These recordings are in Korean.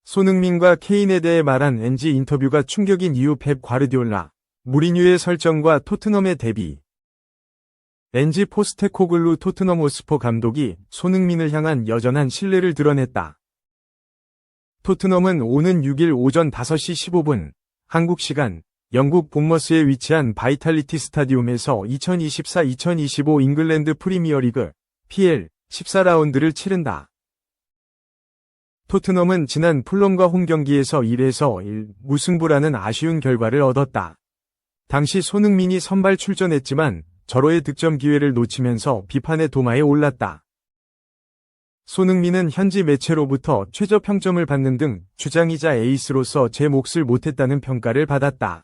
손흥민과 케인에 대해 말한 NG 인터뷰가 충격인 이유. 펩 과르디올라, 무리뉴의 설정과 토트넘의 대비. NG 포스테코글루 토트넘 호스퍼 감독이 손흥민을 향한 여전한 신뢰를 드러냈다. 토트넘은 오는 6일 오전 5시 15분 한국 시간 영국 본머스에 위치한 바이탈리티 스타디움에서 2024-2025 잉글랜드 프리미어리그 PL 14라운드를 치른다. 토트넘은 지난 풀럼과 홈 경기에서 1에서 1 무승부라는 아쉬운 결과를 얻었다. 당시 손흥민이 선발 출전했지만 절호의 득점 기회를 놓치면서 비판의 도마에 올랐다. 손흥민은 현지 매체로부터 최저 평점을 받는 등 주장이자 에이스로서 제 몫을 못했다는 평가를 받았다.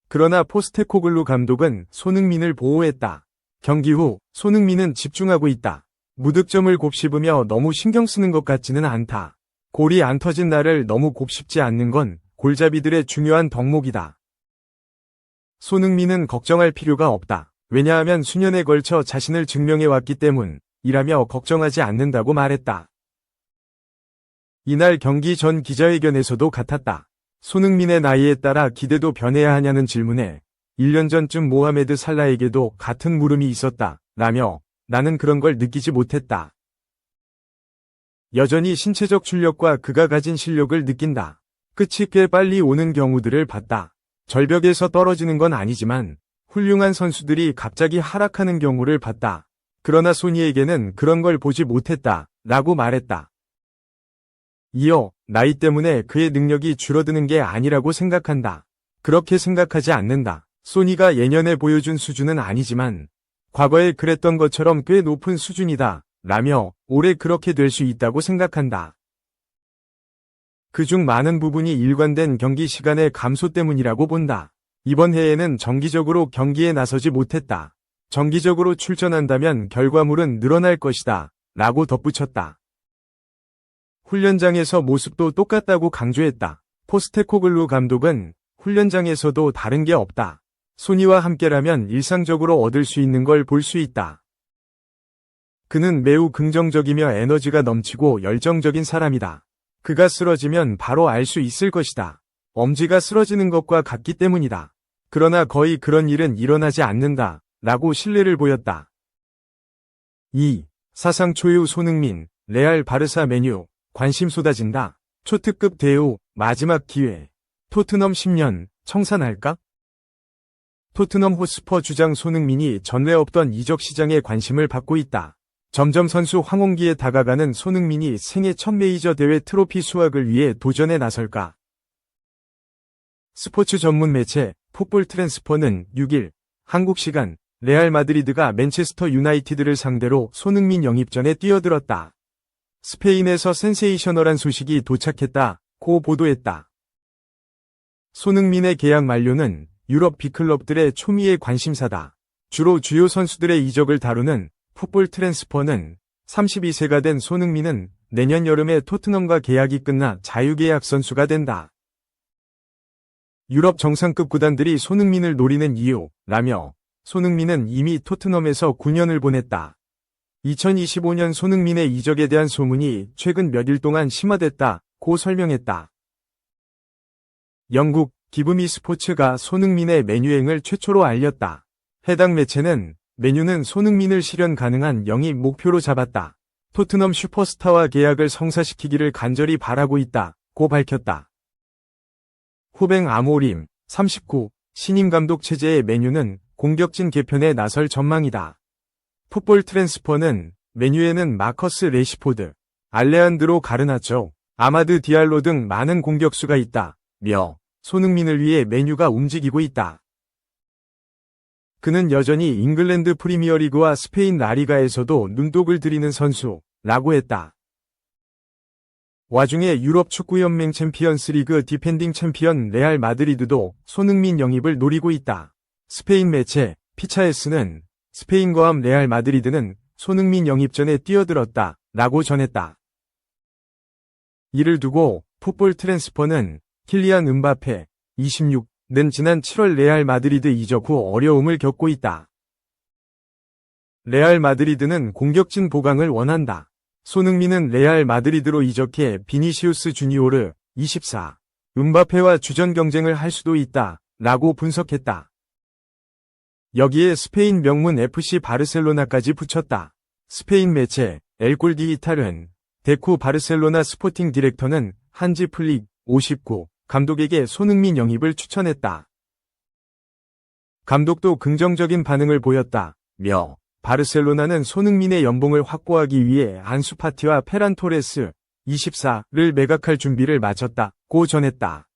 그러나 포스테코글루 감독은 손흥민을 보호했다. 경기 후 손흥민은 집중하고 있다. 무득점을 곱씹으며 너무 신경 쓰는 것 같지는 않다. 골이 안 터진 날을 너무 곱씹지 않는 건 골잡이들의 중요한 덕목이다. 손흥민은 걱정할 필요가 없다. 왜냐하면 수년에 걸쳐 자신을 증명해왔기 때문이라며 걱정하지 않는다고 말했다. 이날 경기 전 기자회견에서도 같았다. 손흥민의 나이에 따라 기대도 변해야 하냐는 질문에 1년 전쯤 모하메드 살라에게도 같은 물음이 있었다 라며 나는 그런 걸 느끼지 못했다. 여전히 신체적 출력과 그가 가진 실력을 느낀다. 끝이 꽤 빨리 오는 경우들을 봤다. 절벽에서 떨어지는 건 아니지만 훌륭한 선수들이 갑자기 하락하는 경우를 봤다. 그러나 소니에게는 그런 걸 보지 못했다 라고 말했다. 이어 나이 때문에 그의 능력이 줄어드는 게 아니라고 생각한다. 그렇게 생각하지 않는다. 소니가 예년에 보여준 수준은 아니지만 과거에 그랬던 것처럼 꽤 높은 수준이다 라며 올해 그렇게 될 수 있다고 생각한다. 그중 많은 부분이 일관된 경기 시간의 감소 때문이라고 본다. 이번 해에는 정기적으로 경기에 나서지 못했다. 정기적으로 출전한다면 결과물은 늘어날 것이다 라고 덧붙였다. 훈련장에서 모습도 똑같다고 강조했다. 포스테코글루 감독은 훈련장에서도 다른 게 없다. 소니와 함께라면 일상적으로 얻을 수 있는 걸 볼 수 있다. 그는 매우 긍정적이며 에너지가 넘치고 열정적인 사람이다. 그가 쓰러지면 바로 알 수 있을 것이다. 엄지가 쓰러지는 것과 같기 때문이다. 그러나 거의 그런 일은 일어나지 않는다 라고 신뢰를 보였다. 2. 사상 초유 손흥민, 레알 바르사 메뉴, 관심 쏟아진다. 초특급 대우, 마지막 기회. 토트넘 10년, 청산할까? 토트넘 호스퍼 주장 손흥민이 전례 없던 이적 시장에 관심을 받고 있다. 점점 선수 황혼기에 다가가는 손흥민이 생애 첫 메이저 대회 트로피 수확을 위해 도전에 나설까? 스포츠 전문 매체 풋볼 트랜스퍼는 6일 한국 시간 레알 마드리드가 맨체스터 유나이티드를 상대로 손흥민 영입전에 뛰어들었다. 스페인에서 센세이셔널한 소식이 도착했다고 보도했다. 손흥민의 계약 만료는 유럽 빅클럽들의 초미의 관심사다. 주로 주요 선수들의 이적을 다루는 풋볼 트랜스퍼는 32세가 된 손흥민은 내년 여름에 토트넘과 계약이 끝나 자유계약 선수가 된다. 유럽 정상급 구단들이 손흥민을 노리는 이유라며 손흥민은 이미 토트넘에서 9년을 보냈다. 2025년 손흥민의 이적에 대한 소문이 최근 몇 일 동안 심화됐다고 설명했다. 영국 기브미 스포츠가 손흥민의 맨유행을 최초로 알렸다. 해당 매체는 맨유는 손흥민을 실현 가능한 영입 목표로 잡았다. 토트넘 슈퍼스타와 계약을 성사시키기를 간절히 바라고 있다고 밝혔다. 후뱅 아모림 39 신임 감독 체제의 맨유는 공격진 개편에 나설 전망이다. 풋볼 트랜스퍼는 맨유에는 마커스 레시포드, 알레한드로 가르나초, 아마드 디알로 등 많은 공격수가 있다며 손흥민을 위해 맨유가 움직이고 있다. 그는 여전히 잉글랜드 프리미어리그와 스페인 라리가에서도 눈독을 들이는 선수라고 했다. 와중에 유럽 축구연맹 챔피언스리그 디펜딩 챔피언 레알 마드리드도 손흥민 영입을 노리고 있다. 스페인 매체 피차에스는 스페인과 함 레알 마드리드는 손흥민 영입전에 뛰어들었다 라고 전했다. 이를 두고 풋볼 트랜스퍼는 킬리안 음바페 26는 지난 7월 레알 마드리드 이적 후 어려움을 겪고 있다. 레알 마드리드는 공격진 보강을 원한다. 손흥민은 레알 마드리드로 이적해 비니시우스 주니오르 24, 음바페와 주전 경쟁을 할 수도 있다 라고 분석했다. 여기에 스페인 명문 FC 바르셀로나까지 붙였다. 스페인 매체 엘골 디지탈은 데쿠 바르셀로나 스포팅 디렉터는 한지 플릭 59 감독에게 손흥민 영입을 추천했다. 감독도 긍정적인 반응을 보였다며 바르셀로나는 손흥민의 연봉을 확보하기 위해 안수 파티와 페란 토레스 24를 매각할 준비를 마쳤다고 전했다.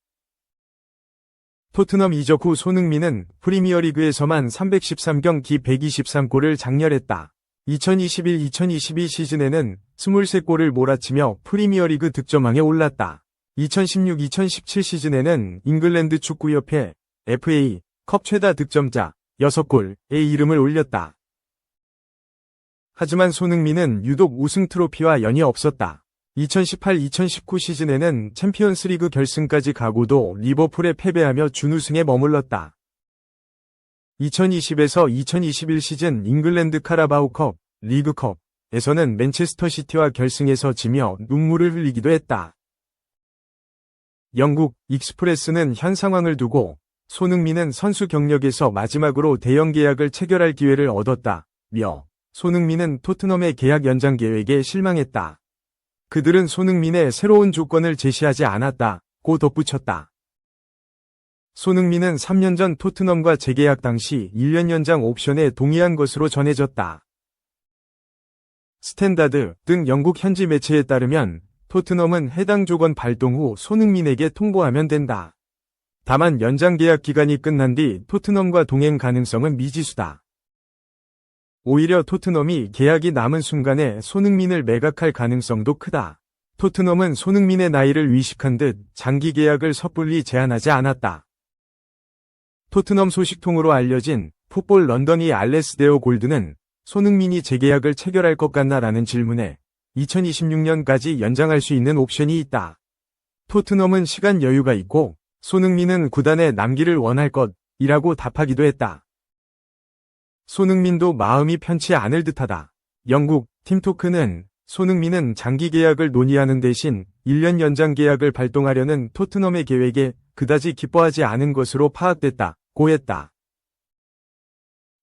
토트넘 이적 후 손흥민은 프리미어리그에서만 313경기 123골을 장렬했다. 2021-2022 시즌에는 23골을 몰아치며 프리미어리그 득점왕에 올랐다. 2016-2017 시즌에는 잉글랜드 축구협회 FA 컵 최다 득점자 6골에 이름을 올렸다. 하지만 손흥민은 유독 우승 트로피와 연이 없었다. 2018-2019 시즌에는 챔피언스리그 결승까지 가고도 리버풀에 패배하며 준우승에 머물렀다. 2020에서 2021 시즌 잉글랜드 카라바오컵, 리그컵에서는 맨체스터 시티와 결승에서 지며 눈물을 흘리기도 했다. 영국 익스프레스는 현 상황을 두고 손흥민은 선수 경력에서 마지막으로 대형 계약을 체결할 기회를 얻었다며 손흥민은 토트넘의 계약 연장 계획에 실망했다. 그들은 손흥민의 새로운 조건을 제시하지 않았다고 덧붙였다. 손흥민은 3년 전 토트넘과 재계약 당시 1년 연장 옵션에 동의한 것으로 전해졌다. 스탠다드 등 영국 현지 매체에 따르면 토트넘은 해당 조건 발동 후 손흥민에게 통보하면 된다. 다만 연장 계약 기간이 끝난 뒤 토트넘과 동행 가능성은 미지수다. 오히려 토트넘이 계약이 남은 순간에 손흥민을 매각할 가능성도 크다. 토트넘은 손흥민의 나이를 위식한 듯 장기 계약을 섣불리 제안하지 않았다. 토트넘 소식통으로 알려진 풋볼 런던이 알레스데오 골드는 손흥민이 재계약을 체결할 것 같나라는 질문에 2026년까지 연장할 수 있는 옵션이 있다. 토트넘은 시간 여유가 있고 손흥민은 구단에 남기를 원할 것이라고 답하기도 했다. 손흥민도 마음이 편치 않을 듯하다. 영국 팀토크는 손흥민은 장기 계약을 논의하는 대신 1년 연장 계약을 발동하려는 토트넘의 계획에 그다지 기뻐하지 않은 것으로 파악됐다고 했다.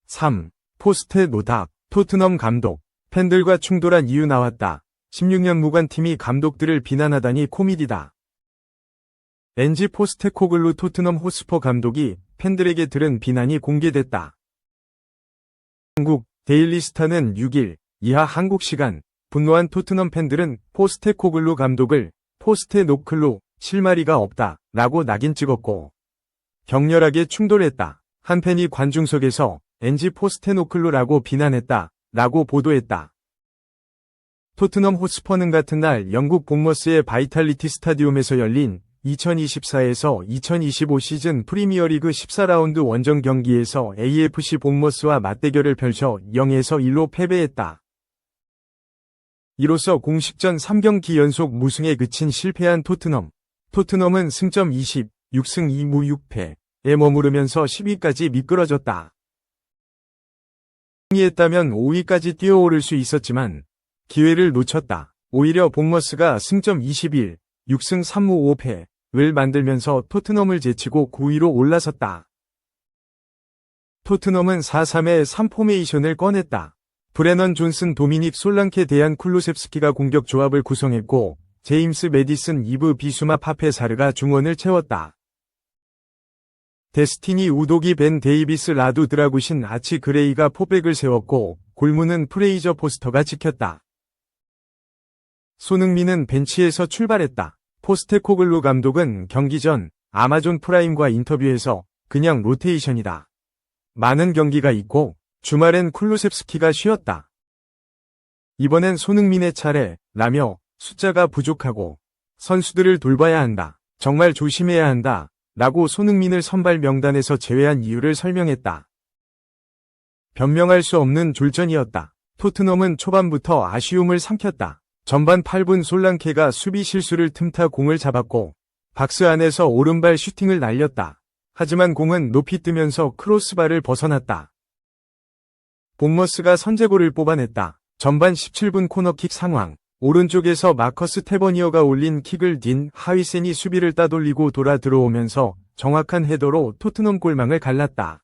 3. 포스트 노답, 토트넘 감독, 팬들과 충돌한 이유 나왔다. 16년 무관팀이 감독들을 비난하다니 코미디다. 엔지 포스테코글루 토트넘 호스퍼 감독이 팬들에게 들은 비난이 공개됐다. 한국 데일리스타는 6일 이하 한국 시간 분노한 토트넘 팬들은 포스테코글루 감독을 포스테노클루 실마리가 없다 라고 낙인 찍었고 격렬하게 충돌했다. 한 팬이 관중석에서 엔지 포스테노클루라고 비난했다 라고 보도했다. 토트넘 호스퍼는 같은 날 영국 본머스의 바이탈리티 스타디움에서 열린 2024에서 2025 시즌 프리미어리그 14라운드 원정 경기에서 AFC 본머스와 맞대결을 펼쳐 0에서 1로 패배했다. 이로써 공식전 3경기 연속 무승에 그친 실패한 토트넘. 토트넘은 승점 20, 6승 2무 6패에 머무르면서 10위까지 미끄러졌다. 승리했다면 5위까지 뛰어오를 수 있었지만 기회를 놓쳤다. 오히려 본머스가 승점 21, 6승 3무 5패를 만들면서 토트넘을 제치고 9위로 올라섰다. 토트넘은 4-3의 3 포메이션을 꺼냈다. 브레넌 존슨 도미닉 솔랑케 대안 쿨루셉스키가 공격 조합을 구성했고 제임스 메디슨 이브 비수마 파페사르가 중원을 채웠다. 데스티니 우도기 벤 데이비스 라두 드라구신 아치 그레이가 포백을 세웠고 골문은 프레이저 포스터가 지켰다. 손흥민은 벤치에서 출발했다. 포스테코글루 감독은 경기 전 아마존 프라임과 인터뷰에서 그냥 로테이션이다. 많은 경기가 있고 주말엔 쿨루셉스키가 쉬었다. 이번엔 손흥민의 차례라며 숫자가 부족하고 선수들을 돌봐야 한다. 정말 조심해야 한다. 라고 손흥민을 선발 명단에서 제외한 이유를 설명했다. 변명할 수 없는 졸전이었다. 토트넘은 초반부터 아쉬움을 삼켰다. 전반 8분 솔랑케가 수비 실수를 틈타 공을 잡았고 박스 안에서 오른발 슈팅을 날렸다. 하지만 공은 높이 뜨면서 크로스바를 벗어났다. 본머스가 선제골을 뽑아냈다. 전반 17분 코너킥 상황. 오른쪽에서 마커스 태버니어가 올린 킥을 딘 하위센이 수비를 따돌리고 돌아 들어오면서 정확한 헤더로 토트넘 골망을 갈랐다.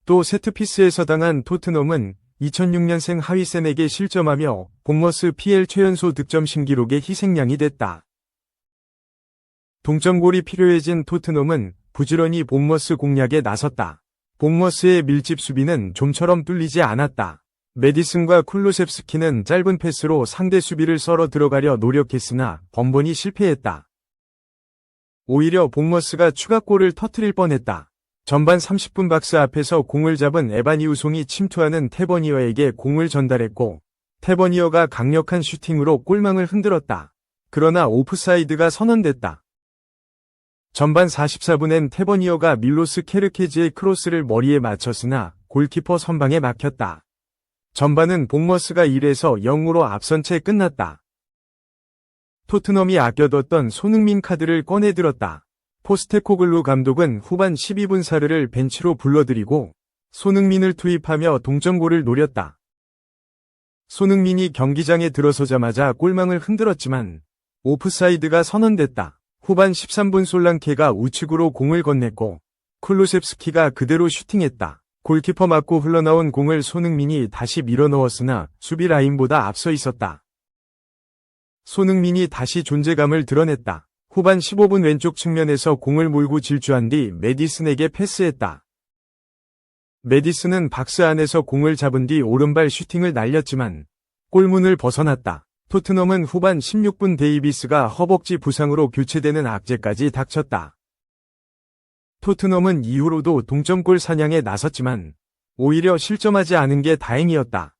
또 세트피스에서 당한 토트넘은 2006년생 하위센에게 실점하며 본머스 PL 최연소 득점 신기록의 희생양이 됐다. 동점골이 필요해진 토트넘은 부지런히 본머스 공략에 나섰다. 본머스의 밀집 수비는 좀처럼 뚫리지 않았다. 메디슨과 쿨루셉스키는 짧은 패스로 상대 수비를 썰어 들어가려 노력했으나 번번이 실패했다. 오히려 본머스가 추가골을 터뜨릴 뻔했다. 전반 30분 박스 앞에서 공을 잡은 에반 이우송이 침투하는 태버니어에게 공을 전달했고 태버니어가 강력한 슈팅으로 골망을 흔들었다. 그러나 오프사이드가 선언됐다. 전반 44분엔 태버니어가 밀로스 케르케지의 크로스를 머리에 맞췄으나 골키퍼 선방에 막혔다. 전반은 본머스가 1에서 0으로 앞선 채 끝났다. 토트넘이 아껴뒀던 손흥민 카드를 꺼내들었다. 포스테코글루 감독은 후반 12분 사르를 벤치로 불러들이고 손흥민을 투입하며 동점골을 노렸다. 손흥민이 경기장에 들어서자마자 골망을 흔들었지만 오프사이드가 선언됐다. 후반 13분 솔랑케가 우측으로 공을 건넸고 쿨루셉스키가 그대로 슈팅했다. 골키퍼 맞고 흘러나온 공을 손흥민이 다시 밀어넣었으나 수비 라인보다 앞서 있었다. 손흥민이 다시 존재감을 드러냈다. 후반 15분 왼쪽 측면에서 공을 몰고 질주한 뒤 메디슨에게 패스했다. 메디슨은 박스 안에서 공을 잡은 뒤 오른발 슈팅을 날렸지만 골문을 벗어났다. 토트넘은 후반 16분 데이비스가 허벅지 부상으로 교체되는 악재까지 닥쳤다. 토트넘은 이후로도 동점골 사냥에 나섰지만 오히려 실점하지 않은 게 다행이었다.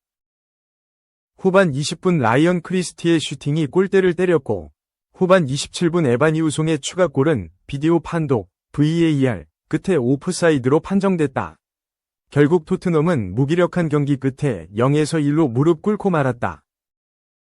후반 20분 라이언 크리스티의 슈팅이 골대를 때렸고 후반 27분 에반 이우송의 추가골은 비디오 판독, VAR, 끝에 오프사이드로 판정됐다. 결국 토트넘은 무기력한 경기 끝에 0에서 1로 무릎 꿇고 말았다.